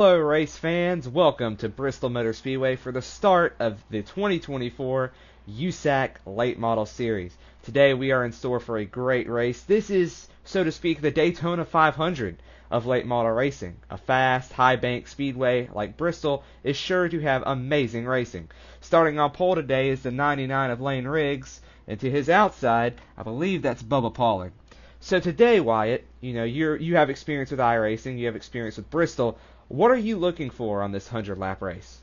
Hello race fans, welcome to Bristol Motor Speedway for the start of the 2024 USAC Late Model Series. Today we are in store for a great race. This is, so to speak, the Daytona 500 of late model racing. A fast, high bank speedway like Bristol is sure to have amazing racing. Starting on pole today is the 99 of Lane Riggs, and to his outside, I believe that's Bubba Pollard. So today, Wyatt, you have experience with iRacing, you have experience with Bristol. What are you looking for on this 100-lap race?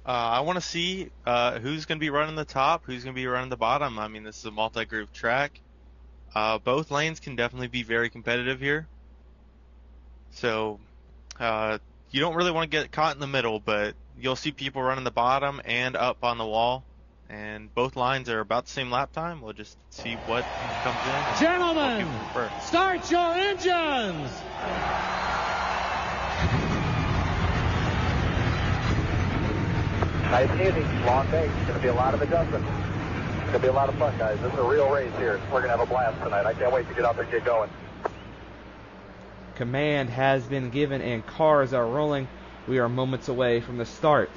I want to see who's going to be running the top, who's going to be running the bottom. I mean, this is a multi-group track. Both lanes can definitely be very competitive here. So you don't really want to get caught in the middle, but you'll see people running the bottom and up on the wall. And both lines are about the same lap time. We'll just see what comes in. Gentlemen, start your engines! Nice and easy, long day. It's going to be a lot of adjustments. It's going to be a lot of fun, guys. This is a real race here. We're going to have a blast tonight. I can't wait to get out there and get going. Command has been given and cars are rolling. We are moments away from the start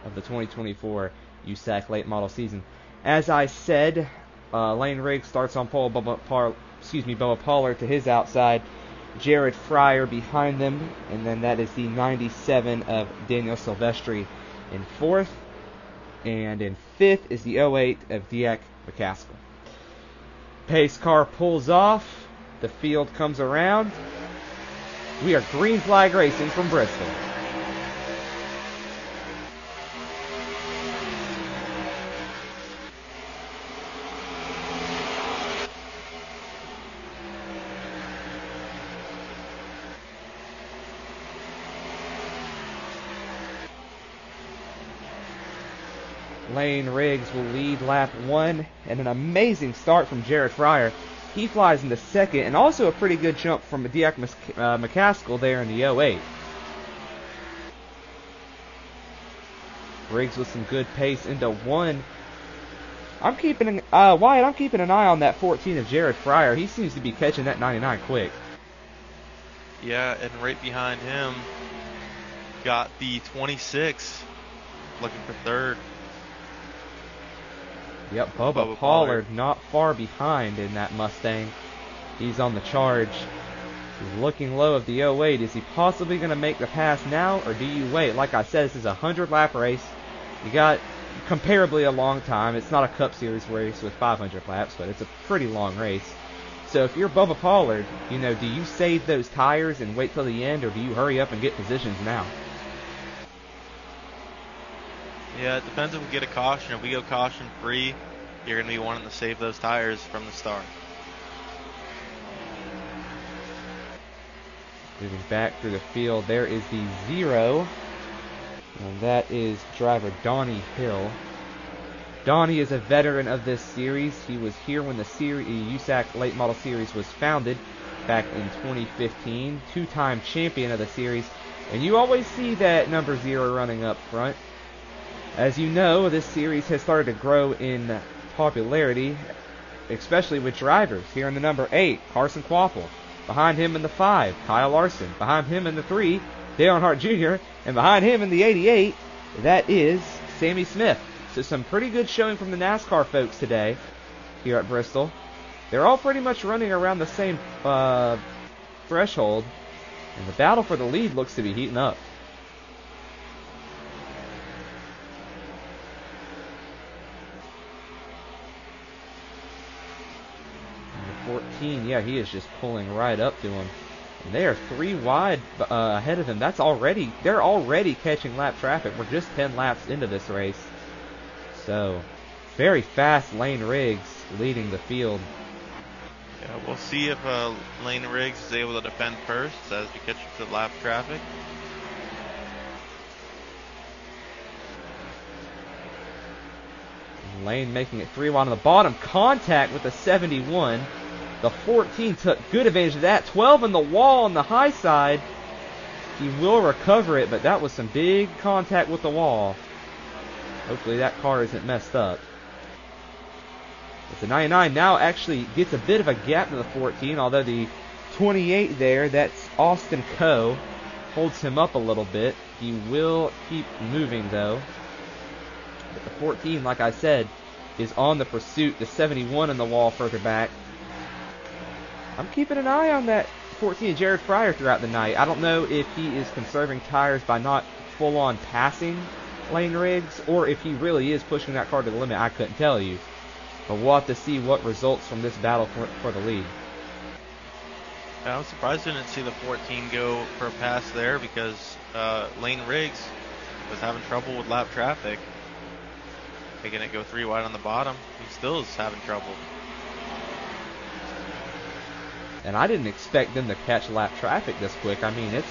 of the 2024 USAC Late Model season. As I said, Lane Riggs starts on pole. Bubba Pollard to his outside. Jared Fryer behind them, and then that is the 97 of Daniel Silvestri in fourth, and in fifth is the 08 of Diak McCaskill. Pace car pulls off, the field comes around. We are green flag racing from Bristol. Lane Riggs will lead lap one, and an amazing start from Jared Fryer. He flies into second, and also a pretty good jump from Diak McCaskill there in the 08. Riggs with some good pace into one. Wyatt, I'm keeping an eye on that 14 of Jared Fryer. He seems to be catching that 99 quick. Yeah, and right behind him, got the 26, looking for third. Yep, Bubba Pollard not far behind in that Mustang. He's on the charge. He's looking low of the 08. Is he possibly going to make the pass now, or do you wait? Like I said, this is a 100-lap race. You got comparably a long time. It's not a Cup Series race with 500 laps, but it's a pretty long race. So if you're Bubba Pollard, do you save those tires and wait till the end, or do you hurry up and get positions now? Yeah, it depends if we get a caution. If we go caution free, you're going to be wanting to save those tires from the start. Moving back through the field, there is the 0, and that is driver Donnie Hill. Donnie is a veteran of this series. He was here when the USAC Late Model Series was founded back in 2015, two-time champion of the series, and you always see that number 0 running up front. As you know, this series has started to grow in popularity, especially with drivers. Here in the number 8, Carson Quapple. Behind him in the 5, Kyle Larson. Behind him in the 3, Dale Earnhardt Jr. And behind him in the 88, that is Sammy Smith. So some pretty good showing from the NASCAR folks today here at Bristol. They're all pretty much running around the same threshold, and the battle for the lead looks to be heating up. 14, yeah, he is just pulling right up to him. And they are 3 wide ahead of him. They're already catching lap traffic. We're just 10 laps into this race. So, very fast Lane Riggs leading the field. Yeah, we'll see if Lane Riggs is able to defend first as he catches the lap traffic. Lane making it 3 wide on the bottom. Contact with the 71. The 14 took good advantage of that. 12 on the wall on the high side. He will recover it, but that was some big contact with the wall. Hopefully that car isn't messed up. But the 99 now actually gets a bit of a gap to the 14, although the 28 there, that's Austin Coe. holds him up a little bit. He will keep moving, though. But the 14, like I said, is on the pursuit. The 71 in the wall further back. I'm keeping an eye on that 14, Jared Fryer, throughout the night. I don't know if he is conserving tires by not full-on passing Lane Riggs, or if he really is pushing that car to the limit. I couldn't tell you. But we'll have to see what results from this battle for the lead. Yeah, I'm surprised I didn't see the 14 go for a pass there, because Lane Riggs was having trouble with lap traffic. Making it go 3 wide on the bottom. He still is having trouble. And I didn't expect them to catch lap traffic this quick. I mean,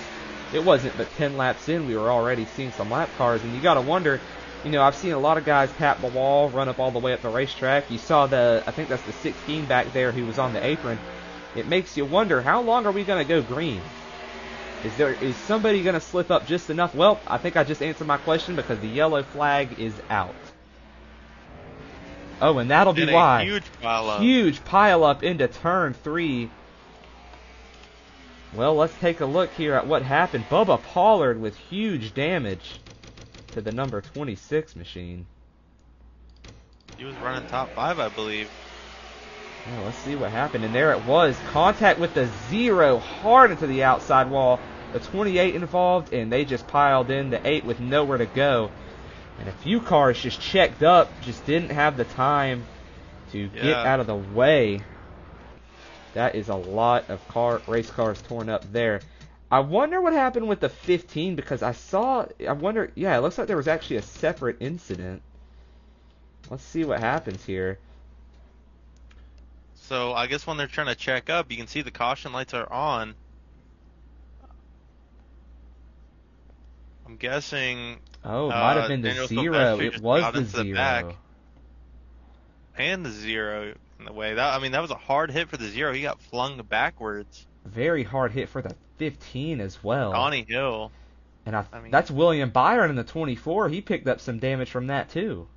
it wasn't but 10 laps in, we were already seeing some lap cars. And you got to wonder, you know, I've seen a lot of guys tap the wall, run up all the way up the racetrack. You saw I think that's the 16 back there who was on the apron. It makes you wonder, how long are we going to go green? Is somebody going to slip up just enough? Well, I think I just answered my question, because the yellow flag is out. Oh, and that'll be why. Huge pile up into turn 3. Well, let's take a look here at what happened. Bubba Pollard with huge damage to the number 26 machine. He was running top 5, I believe. Yeah, let's see what happened. And there it was. Contact with the 0 hard into the outside wall. The 28 involved, and they just piled in the 8 with nowhere to go. And a few cars just checked up, just didn't have the time to get out of the way. That is a lot of race cars torn up there. I wonder what happened with the 15, because yeah, it looks like there was actually a separate incident. Let's see what happens here. So I guess when they're trying to check up, you can see the caution lights are on. I'm guessing. Oh, it might have been the 0. It was the 0. And the 0 in the way. That was a hard hit for the 0. He got flung backwards. Very hard hit for the 15 as well. Donnie Hill. And that's William Byron in the 24. He picked up some damage from that too.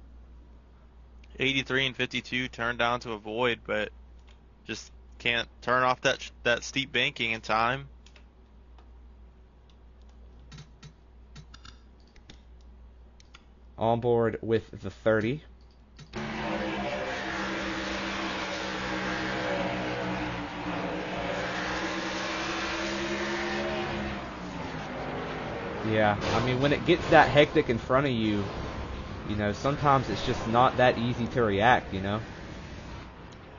83 and 52 turned down to avoid, but just can't turn off that steep banking in time. On board with the 30. Yeah, I mean, when it gets that hectic in front of you, you know, sometimes it's just not that easy to react, you know?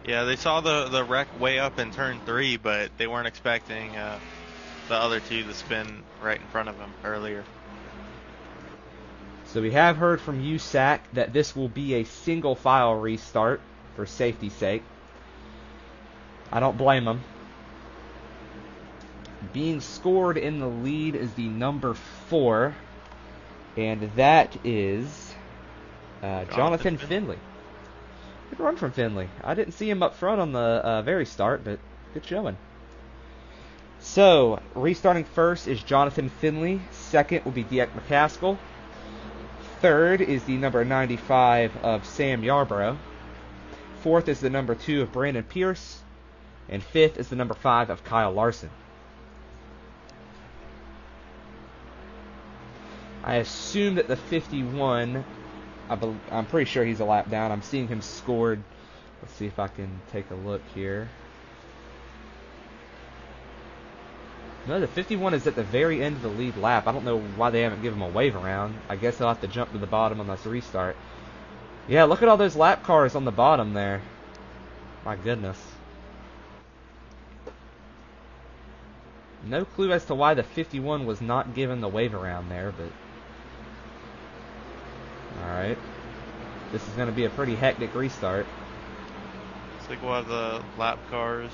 Yeah, they saw the wreck way up in turn 3, but they weren't expecting the other two to spin right in front of them earlier. So we have heard from USAC that this will be a single file restart for safety's sake. I don't blame them. Being scored in the lead is the number 4, and that is Jonathan Finley. Good run from Finley. I didn't see him up front on the very start, but good showing. So, restarting first is Jonathan Finley. Second will be Dieck McCaskill. Third is the number 95 of Sam Yarborough. Fourth is the number 2 of Brandon Pierce. And fifth is the number 5 of Kyle Larson. I assume that the 51, I'm pretty sure he's a lap down. I'm seeing him scored. Let's see if I can take a look here. No, the 51 is at the very end of the lead lap. I don't know why they haven't given him a wave around. I guess they'll have to jump to the bottom on this restart. Yeah, look at all those lap cars on the bottom there. My goodness. No clue as to why the 51 was not given the wave around there, but... Alright. This is going to be a pretty hectic restart. Looks like we'll have the lap cars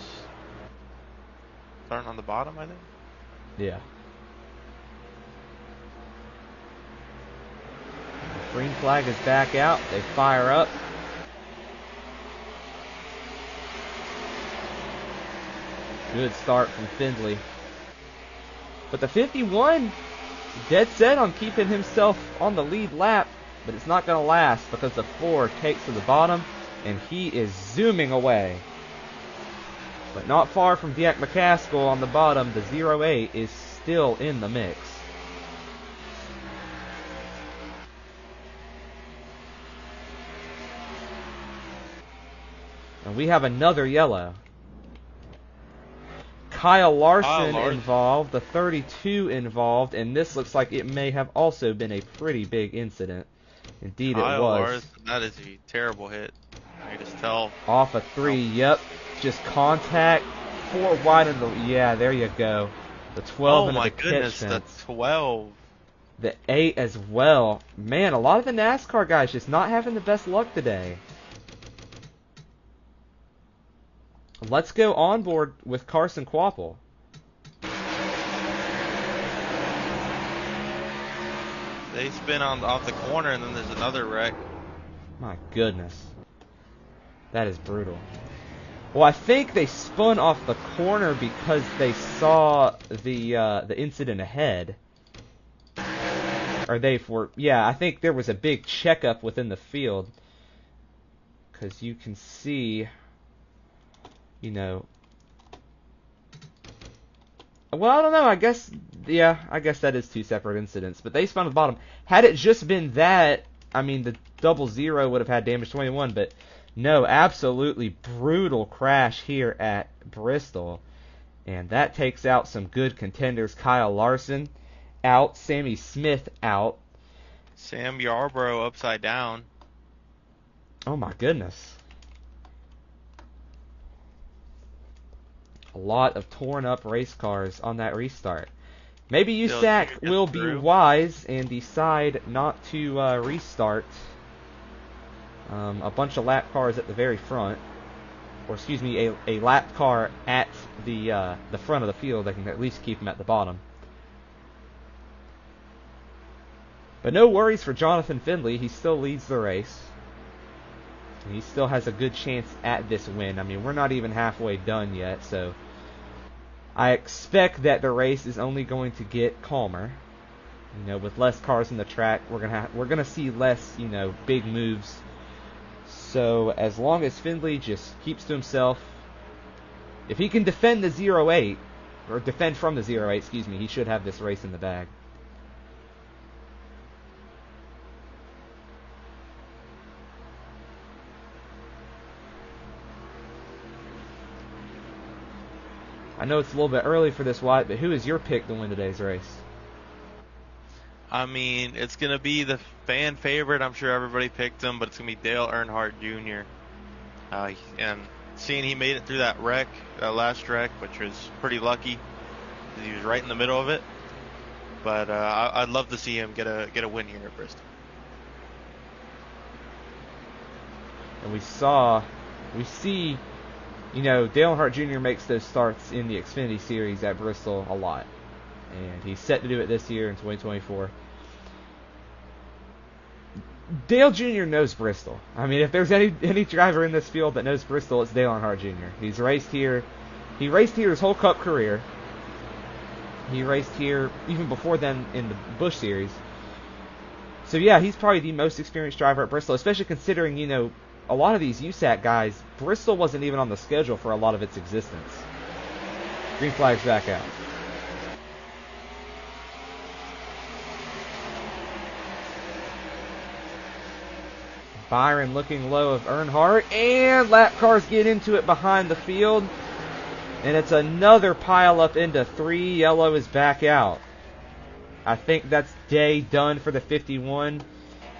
starting on the bottom, I think. Yeah. The green flag is back out. They fire up. Good start from Findlay. But the 51, dead set on keeping himself on the lead lap, but it's not going to last because the 4 takes to the bottom, and he is zooming away. But not far from Dieck McCaskill on the bottom. The 08 is still in the mix. And we have another yellow. Kyle Larson involved, the 32 involved, and this looks like it may have also been a pretty big incident. Indeed, Kyle it was. Larson, that is a terrible hit. I can just tell. Off a 3, yep. Just contact. 4 wide in the. Yeah, there you go. The 12 into the catch fence. Oh my goodness, the 12. The 8 as well. Man, a lot of the NASCAR guys just not having the best luck today. Let's go on board with Carson Kvapil. They spin off the corner, and then there's another wreck. My goodness. That is brutal. Well, I think they spun off the corner because they saw the incident ahead. Or yeah, I think there was a big checkup within the field. Because you can see, you know. Well, I don't know. I guess that is 2 separate incidents. But they spun at the bottom. Had it just been that, I mean, the 00 would have had damage 21. But no, absolutely brutal crash here at Bristol. And that takes out some good contenders. Kyle Larson out. Sammy Smith out. Sam Yarborough upside down. Oh my goodness. A lot of torn up race cars on that restart. Maybe USAC will be wise and decide not to restart a bunch of lap cars at the very front. Or excuse me, a lap car at the front of the field. They can at least keep them at the bottom. But no worries for Jonathan Findlay. He still leads the race. And he still has a good chance at this win. I mean, we're not even halfway done yet, so I expect that the race is only going to get calmer. You know, with less cars in the track, we're gonna see less, you know, big moves. So as long as Findlay just keeps to himself, if he can defend the 08, or defend from the 08, excuse me, he should have this race in the bag. I know it's a little bit early for this, Wyatt, but who is your pick to win today's race? I mean, it's going to be the fan favorite. I'm sure everybody picked him, but it's going to be Dale Earnhardt Jr. And seeing he made it through that wreck, that last wreck, which was pretty lucky, he was right in the middle of it. But I'd love to see him get a win here at Bristol. And we see, you know, Dale Earnhardt Jr. makes those starts in the Xfinity Series at Bristol a lot. And he's set to do it this year in 2024. Dale Jr. knows Bristol. I mean, if there's any driver in this field that knows Bristol, it's Dale Earnhardt Jr. He's raced here. He raced here his whole Cup career. He raced here even before then in the Busch Series. So yeah, he's probably the most experienced driver at Bristol, especially considering, you know, a lot of these USAC guys, Bristol wasn't even on the schedule for a lot of its existence. Green flag's back out. Byron looking low of Earnhardt, and lap cars get into it behind the field. And it's another pile up into 3. Yellow is back out. I think that's day done for the 51.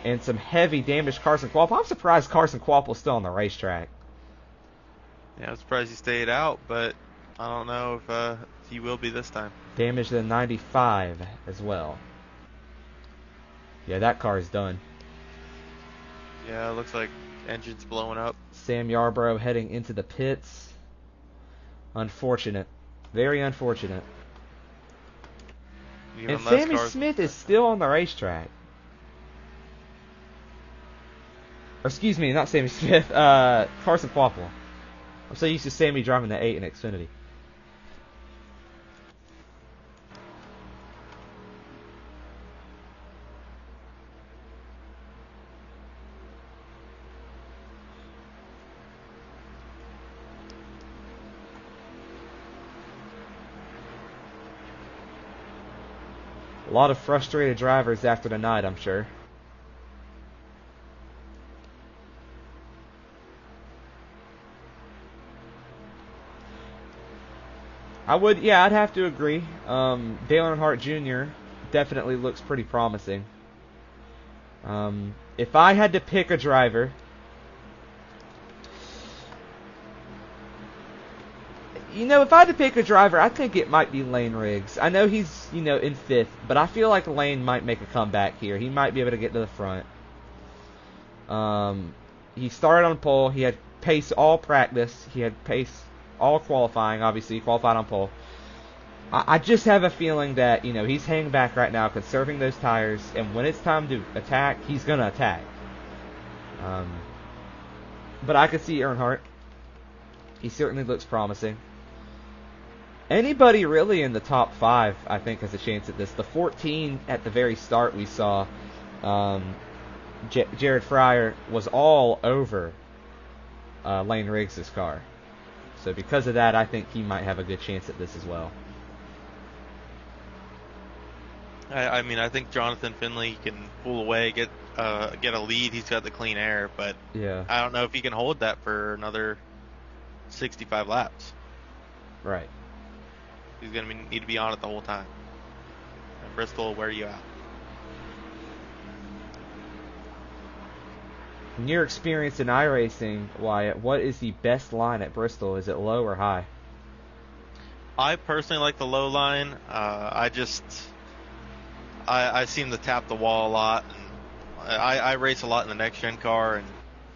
And some heavy damage Carson Kvapil. I'm surprised Carson Kvapil's still on the racetrack. Yeah, I'm surprised he stayed out, but I don't know if he will be this time. Damage to the 95 as well. Yeah, that car is done. Yeah, it looks like engine's blowing up. Sam Yarborough heading into the pits. Unfortunate. Very unfortunate. And Sammy Smith is still on the racetrack. Or excuse me, not Sammy Smith. Carson Kvapil. I'm so used to Sammy driving the 8 in Xfinity. A lot of frustrated drivers after tonight, I'm sure. Yeah, I'd have to agree. Dale Earnhardt Jr. definitely looks pretty promising. If I had to pick a driver, I think it might be Lane Riggs. I know he's, in 5th, but I feel like Lane might make a comeback here. He might be able to get to the front. He started on pole. He had pace all practice. He had pace all qualifying, obviously. He qualified on pole. I just have a feeling that, he's hanging back right now, conserving those tires, and when it's time to attack, he's going to attack. But I could see Earnhardt. He certainly looks promising. Anybody really in the top 5, I think, has a chance at this. The 14 at the very start we saw, Jared Fryer was all over Lane Riggs' car. So because of that, I think he might have a good chance at this as well. I think Jonathan Finley can pull away, get a lead. He's got the clean air, but yeah, I don't know if he can hold that for another 65 laps. Right. He's going to need to be on it the whole time. And Bristol, where are you at? In your experience in iRacing, Wyatt, what is the best line at Bristol? Is it low or high? I personally like the low line. I seem to tap the wall a lot. And I race a lot in the next gen car, and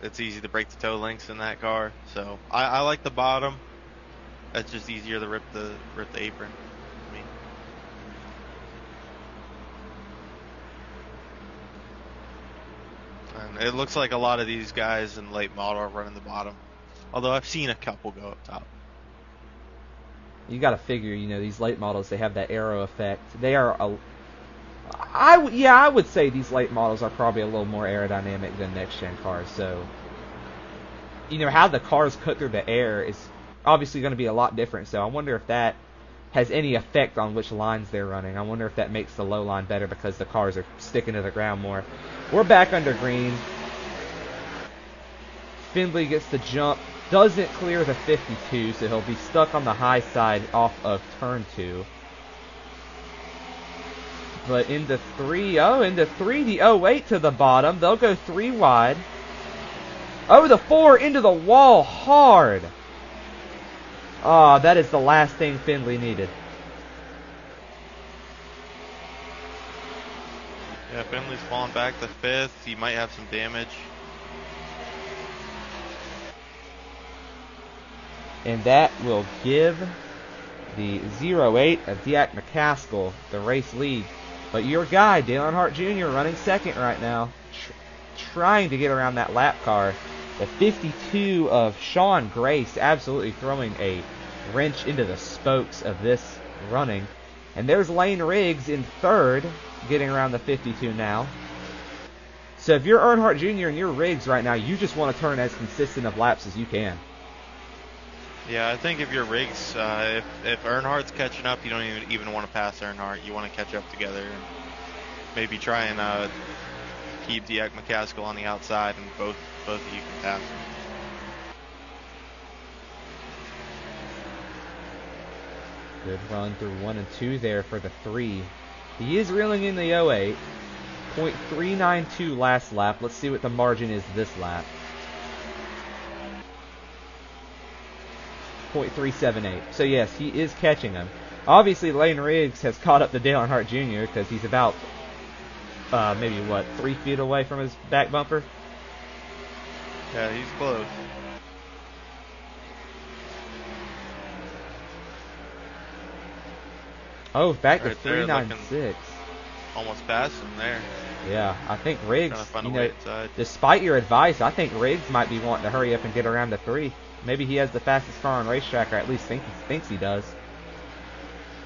it's easy to break the toe links in that car. So I like the bottom. It's just easier to rip the apron. I mean. And it looks like a lot of these guys in late model are running the bottom. Although I've seen a couple go up top. You got to figure, these late models, they have that aero effect. They are I would say these late models are probably a little more aerodynamic than next gen cars. So, how the cars cut through the air is obviously going to be a lot different. So I wonder if that has any effect on which lines they're running. I wonder if that makes the low line better because the cars are sticking to the ground more. We're back under green. Findlay gets the jump. Doesn't clear the 52, so he'll be stuck on the high side off of turn 2. But into 3, the 08 to the bottom. They'll go 3 wide. Oh, the 4 into the wall hard. Oh, that is the last thing Findlay needed. Yeah, Findlay's falling back to 5th. He might have some damage. And that will give the 08 of Diak McCaskill the race lead. But your guy, Dale Earnhardt Jr., running second right now, trying to get around that lap car. The 52 of Sean Grace absolutely throwing a wrench into the spokes of this running. And there's Lane Riggs in third, getting around the 52 now. So if you're Earnhardt Jr. and you're Riggs right now, you just want to turn as consistent of laps as you can. Yeah, I think if you're Riggs, if Earnhardt's catching up, you don't even want to pass Earnhardt. You want to catch up together and maybe try and keep Diak McCaskill on the outside, and both of you can pass him. Good run through 1 and 2 there for the 3. He is reeling in the 08. 0.392 last lap. Let's see what the margin is this lap. 0.378. So yes, he is catching him. Obviously, Lane Riggs has caught up to Dale Earnhardt Jr. because he's about maybe 3 feet away from his back bumper. Yeah, he's close. Oh, back to right there, 396. Almost past him there. Yeah, I think Riggs, inside. despite your advice, I think Riggs might be wanting to hurry up and get around to 3. Maybe he has the fastest car on racetrack, or at least thinks he does.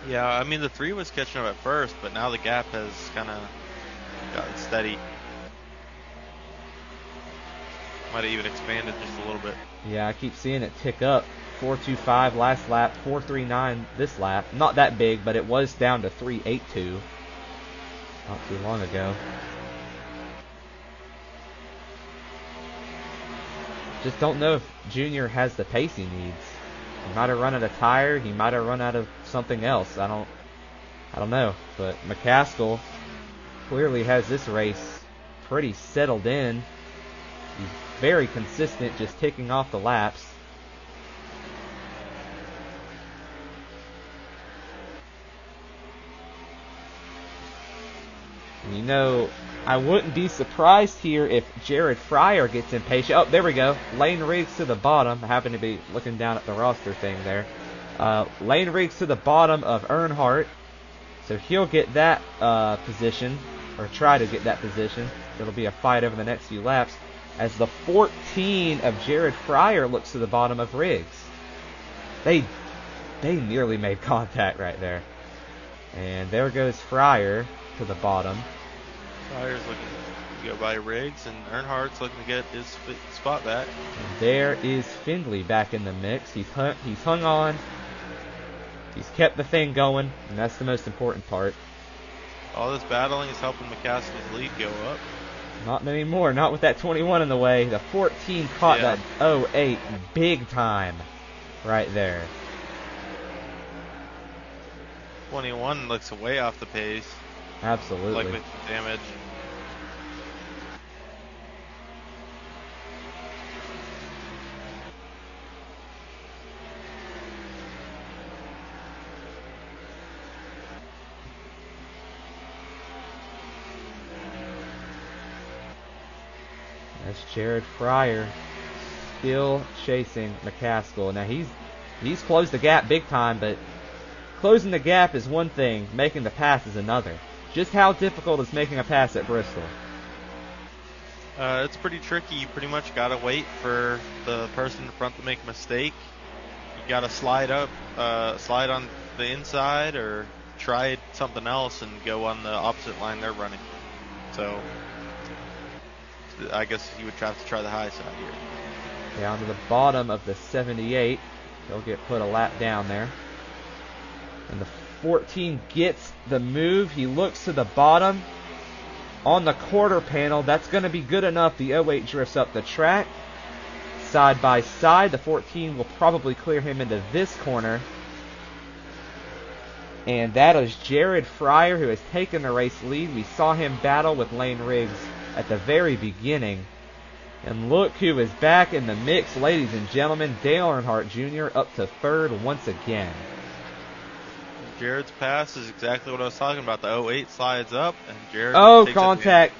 Yeah, I mean, the 3 was catching up at first, but now the gap has kind of gotten steady. Might have even expanded just a little bit. Yeah, I keep seeing it tick up. 4.25 last lap, 4.39 this lap. Not that big, but it was down to 3.82 not too long ago. Just don't know if Junior has the pace he needs. He might have run out of tire. He might have run out of something else. I don't know. But McCaskill clearly has this race pretty settled in. He's very consistent, just ticking off the laps. And you know, I wouldn't be surprised here if Jared Fryer gets impatient. Oh, there we go. Lane Riggs to the bottom. I happen to be looking down at the roster thing there. Lane Riggs to the bottom of Earnhardt. So he'll get that position, or try to get that position. It'll be a fight over the next few laps. As the 14 of Jared Fryer looks to the bottom of Riggs. They nearly made contact right there. And there goes Fryer to the bottom. Fryer's looking to go by Riggs, and Earnhardt's looking to get his spot back. And there is Findlay back in the mix. He's hung on. He's kept the thing going, and that's the most important part. All this battling is helping McCaskill's lead go up. Not anymore. Not with that 21 in the way. The 14 caught that 08 big time right there. 21 looks way off the pace. Absolutely. Like with damage. That's Jared Fryer still chasing McCaskill. Now he's closed the gap big time, but closing the gap is one thing, making the pass is another. Just how difficult is making a pass at Bristol? It's pretty tricky. You pretty much got to wait for the person in front to make a mistake. You got to slide on the inside, or try something else and go on the opposite line they're running. So I guess you would have to try the high side here. Down to the bottom of the 78. He'll get put a lap down there. And the 14 gets the move. He looks to the bottom. On the quarter panel, that's going to be good enough. The 08 drifts up the track. Side by side, the 14 will probably clear him into this corner. And that is Jared Fryer, who has taken the race lead. We saw him battle with Lane Riggs at the very beginning. And look who is back in the mix, ladies and gentlemen. Dale Earnhardt Jr. up to third once again. Jared's pass is exactly what I was talking about. The 08 slides up, and Jared takes contact.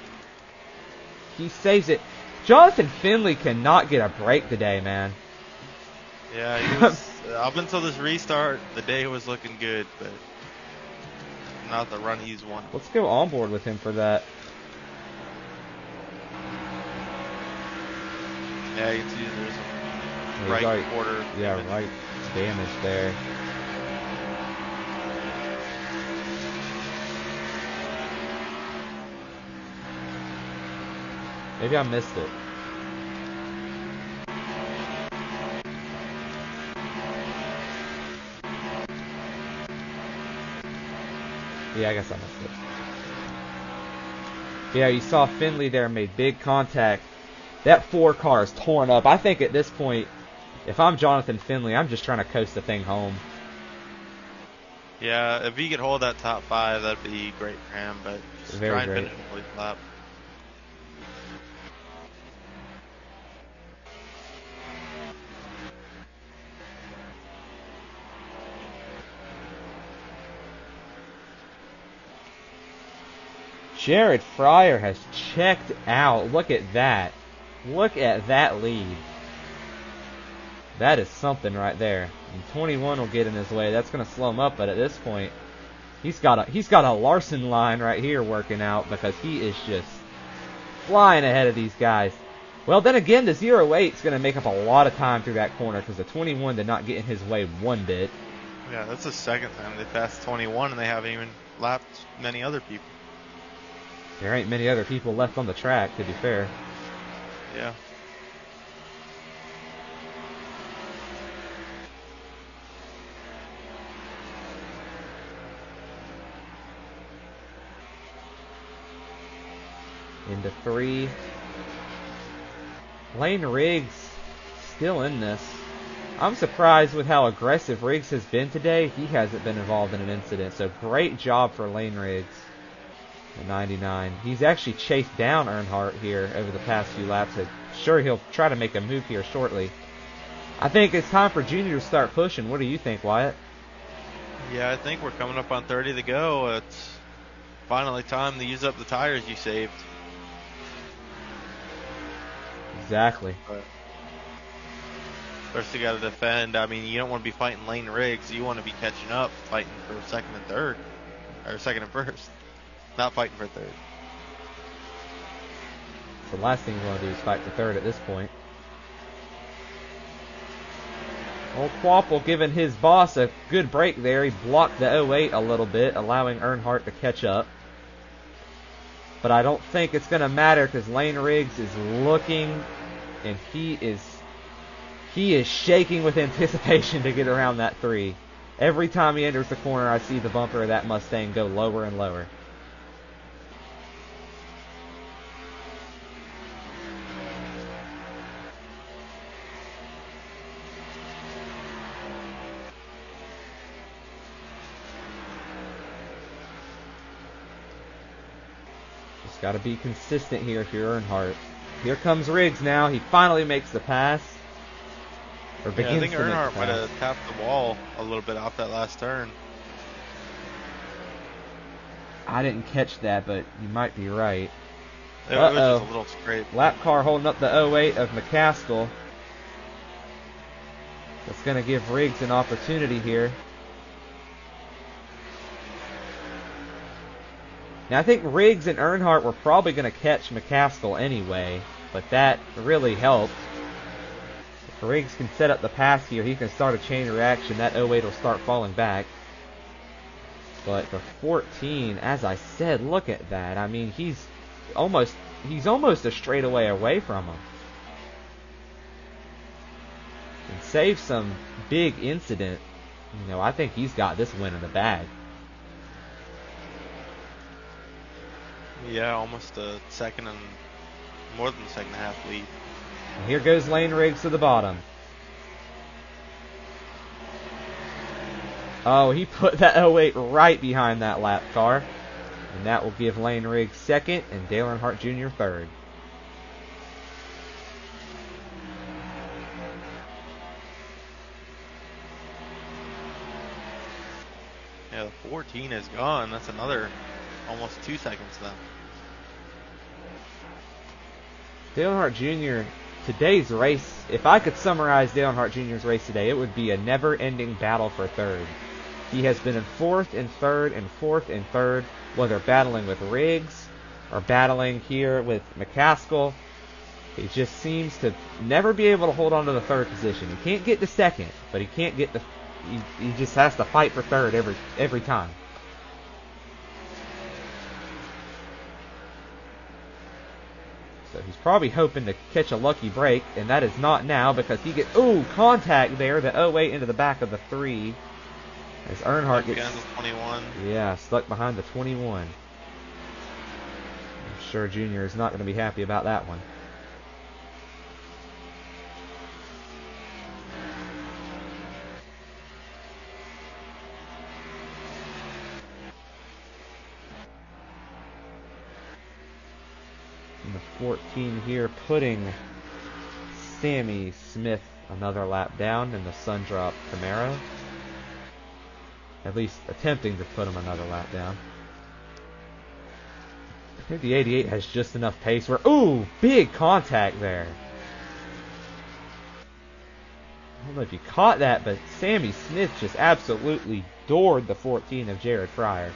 He saves it. Jonathan Findlay cannot get a break today, man. Yeah, he was, up until this restart, the day was looking good, but not the run he's won. Let's go on board with him for that. Yeah, you can see there's some right quarter. Yeah, damage. right damage there. Maybe I missed it. Yeah, I guess I missed it. Yeah, you saw Findlay there made big contact. That 4 car is torn up. I think at this point, if I'm Jonathan Findlay, I'm just trying to coast the thing home. Yeah, if he could hold that top 5, that'd be great for him, but just Very try and great. finish the lead lap. Jared Fryer has checked out. Look at that. Look at that lead. That is something right there. And 21 will get in his way. That's going to slow him up, but at this point, he's got a Larson line right here working out, because he is just flying ahead of these guys. Well, then again, the 08 is going to make up a lot of time through that corner, because the 21 did not get in his way one bit. Yeah, that's the second time they passed 21, and they haven't even lapped many other people. There ain't many other people left on the track, to be fair. Yeah. Into 3. Lane Riggs still in this. I'm surprised with how aggressive Riggs has been today. He hasn't been involved in an incident, so great job for Lane Riggs. The 99. He's actually chased down Earnhardt here over the past few laps. I'm sure he'll try to make a move here shortly. I think it's time for Junior to start pushing. What do you think, Wyatt? Yeah, I think we're coming up on 30 to go. It's finally time to use up the tires you saved. Exactly. But first you got to defend. I mean, you don't want to be fighting Lane Riggs. You want to be catching up, fighting for second and third. Or second and first. Not fighting for third. The last thing you want to do is fight for third at this point. Old Quapple giving his boss a good break there. He blocked the 08 a little bit, allowing Earnhardt to catch up. But I don't think it's going to matter because Lane Riggs is looking, and he is shaking with anticipation to get around that 3. Every time he enters the corner, I see the bumper of that Mustang go lower and lower. Just got to be consistent here if you're Earnhardt. Here comes Riggs now. He finally makes the pass. Or begins I think to make the Earnhardt might pass. have tapped the wall a little bit off that last turn. I didn't catch that, but you might be right. It was just a little scrape. Lap car holding up the 08 of McCaskill. That's going to give Riggs an opportunity here. Now, I think Riggs and Earnhardt were probably going to catch McCaskill anyway, but that really helped. If Riggs can set up the pass here, he can start a chain reaction. That 08 will start falling back. But the 14, as I said, look at that. I mean, he's almost a straightaway away from him. And save some big incident. You know, I think he's got this win in the bag. Yeah, almost a second and more than a second and a half lead. And here goes Lane Riggs to the bottom. Oh, he put that 08 right behind that lap car. And that will give Lane Riggs second and Dale Earnhardt Jr. third. Yeah, the 14 is gone. That's another almost 2 seconds then. Dale Earnhardt Jr., today's race, if I could summarize Dale Earnhardt Jr.'s race today, it would be a never-ending battle for third. He has been in fourth and third and fourth and third, whether battling with Riggs or battling here with McCaskill. He just seems to never be able to hold on to the third position. He can't get to second, but he can't get the. He just has to fight for third every time. So he's probably hoping to catch a lucky break, and that is not now because he gets contact there. The 08 into the back of the 3. As Earnhardt gets the 21. Yeah, stuck behind the 21. I'm sure Junior is not going to be happy about that one. And the 14 here putting Sammy Smith another lap down in the Sundrop Camaro. At least attempting to put him another lap down. I think the 88 has just enough pace where... big contact there. I don't know if you caught that, but Sammy Smith just absolutely doored the 14 of Jared Fryer.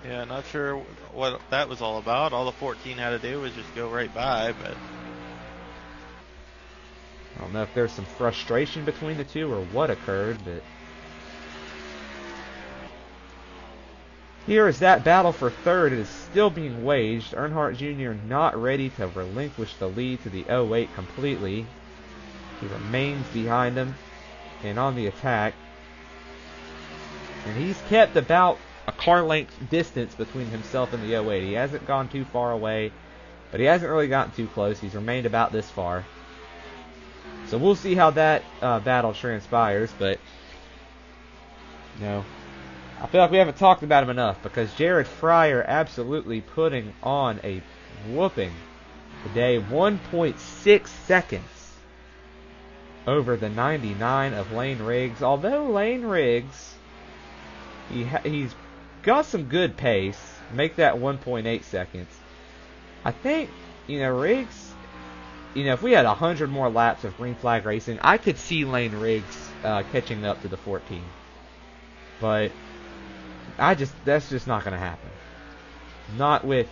Yeah, not sure what that was all about. All the 14 had to do was just go right by, but... I don't know if there's some frustration between the two or what occurred, but... Here is that battle for third. It is still being waged. Earnhardt Jr. not ready to relinquish the lead to the 08 completely. He remains behind him and on the attack. And he's kept about a car length distance between himself and the 08. He hasn't gone too far away, but he hasn't really gotten too close. He's remained about this far. So we'll see how that battle transpires, but I feel like we haven't talked about him enough because Jared Fryer absolutely putting on a whooping today. 1.6 seconds over the 99 of Lane Riggs. Although Lane Riggs, he's got some good pace. Make that 1.8 seconds. I think, Riggs, if we had 100 more laps of green flag racing, I could see Lane Riggs catching up to the 14. But that's just not going to happen. Not with,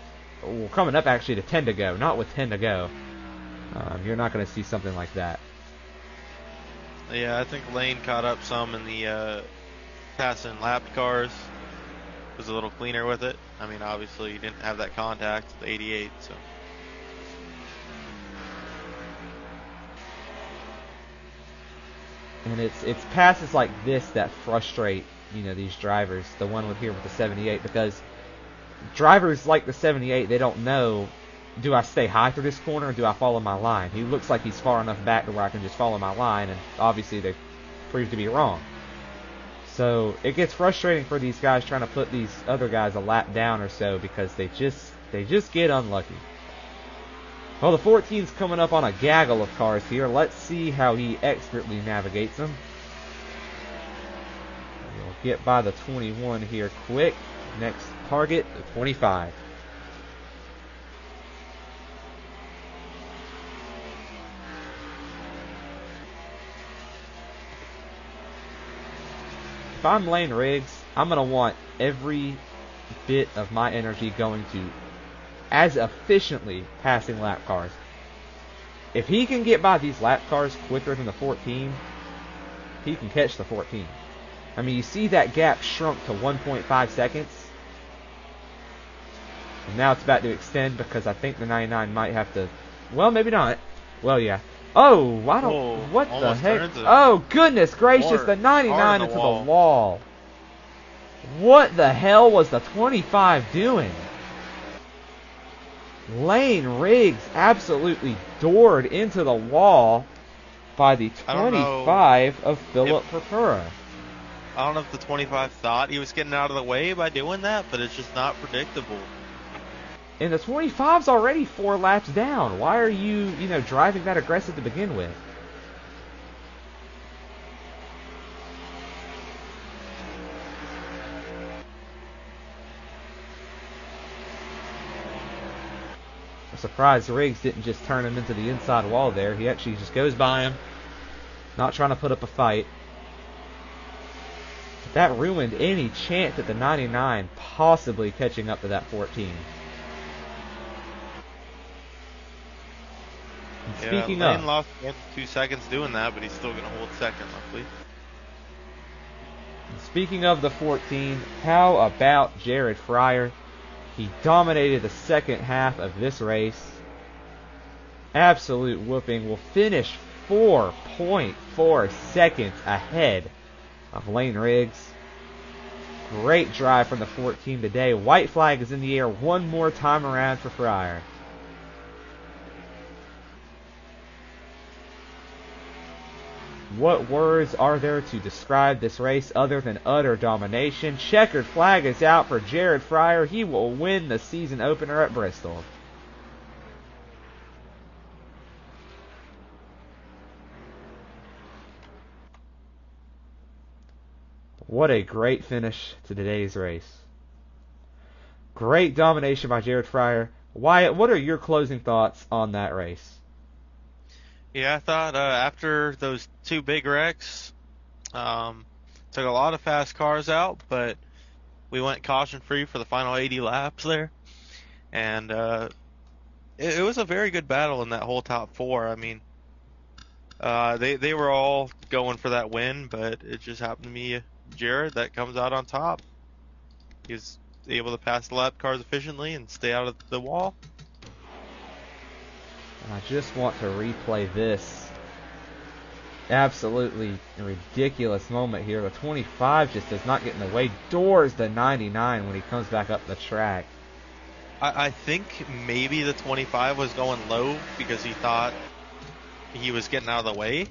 coming up actually to 10 to go. Not with 10 to go. You're not going to see something like that. Yeah, I think Lane caught up some in the passing lapped cars. Was a little cleaner with it. I mean, obviously, he didn't have that contact with the 88, so. And it's passes like this that frustrate, these drivers. The one with here with the 78, because drivers like the 78, they don't know, do I stay high through this corner or do I follow my line? He looks like he's far enough back to where I can just follow my line, and obviously they prove to be wrong. So it gets frustrating for these guys trying to put these other guys a lap down or so because they just get unlucky. Well, the 14's coming up on a gaggle of cars here. Let's see how he expertly navigates them. We'll get by the 21 here quick. Next target, the 25. If I'm Lane Riggs, I'm going to want every bit of my energy going to as efficiently passing lap cars. If he can get by these lap cars quicker than the 14, he can catch the 14. I mean, you see that gap shrunk to 1.5 seconds. And now it's about to extend because I think the 99 might have to... Well, maybe not. Well, yeah. Oh, I don't... Whoa, what the heck? it. Oh, goodness gracious. The 99 into the wall. What the hell was the 25 doing? Lane Riggs absolutely doored into the wall by the 25 of Philip Purpura. I don't know if the 25 thought he was getting out of the way by doing that, but it's just not predictable. And the 25's already 4 laps down. Why are you, driving that aggressive to begin with? I'm surprised Riggs didn't just turn him into the inside wall there. He actually just goes by him, not trying to put up a fight. But that ruined any chance at the 99 possibly catching up to that 14. Speaking Lane of, lost 2 seconds doing that, but he's still going to hold second, luckily. Speaking of the 14, how about Jared Fryer? He dominated the second half of this race. Absolute whooping. Will finish 4.4 seconds ahead of Lane Riggs. Great drive from the 14 today. White flag is in the air one more time around for Fryer. What words are there to describe this race other than utter domination? Checkered flag is out for Jared Fryer. He will win the season opener at Bristol. What a great finish to today's race. Great domination by Jared Fryer. Wyatt, what are your closing thoughts on that race? Yeah, I thought after those 2 big wrecks, took a lot of fast cars out, but we went caution-free for the final 80 laps there. And it was a very good battle in that whole top 4. I mean, they were all going for that win, but it just happened to be Jared that comes out on top. He's able to pass the lap cars efficiently and stay out of the wall. I just want to replay this absolutely ridiculous moment here. The 25 just does not get in the way. Doors the 99 when he comes back up the track. I think maybe the 25 was going low because he thought he was getting out of the way,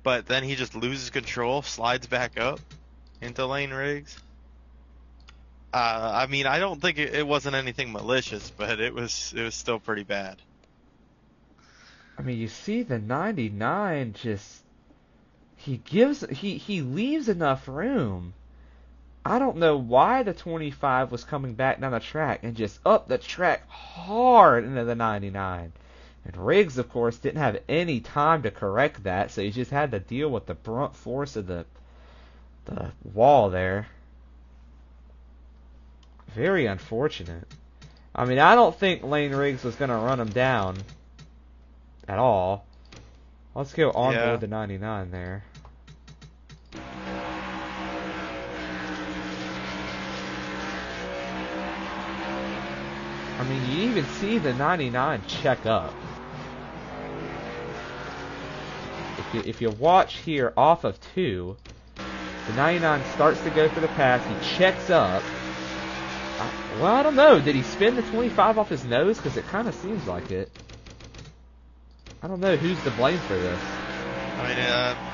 but then he just loses control, slides back up into Lane Riggs. I mean, I don't think it wasn't anything malicious, but it was still pretty bad. I mean, you see the 99 just he leaves enough room. I don't know why the 25 was coming back down the track and just up the track hard into the 99. And Riggs, of course, didn't have any time to correct that, so he just had to deal with the brunt force of the wall there. Very unfortunate. I mean, I don't think Lane Riggs was going to run him down at all. Let's go on board the 99 there. I mean, you even see the 99 check up. If you watch here off of 2, the 99 starts to go for the pass. He checks up. Well, I don't know. Did he spin the 25 off his nose? Because it kind of seems like it. I don't know who's to blame for this. I mean,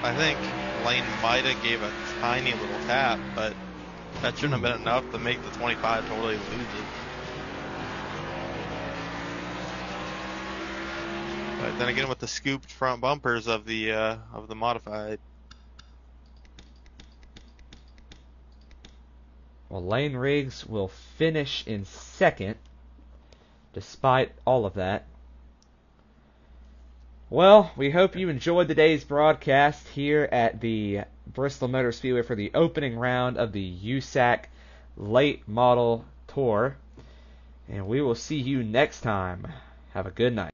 I think Lane might have gave a tiny little tap, but that shouldn't have been enough to make the 25 totally lose it. But then again, with the scooped front bumpers of the modified. Well, Lane Riggs will finish in second, despite all of that. Well, we hope you enjoyed today's broadcast here at the Bristol Motor Speedway for the opening round of the USAC Late Model Tour. And we will see you next time. Have a good night.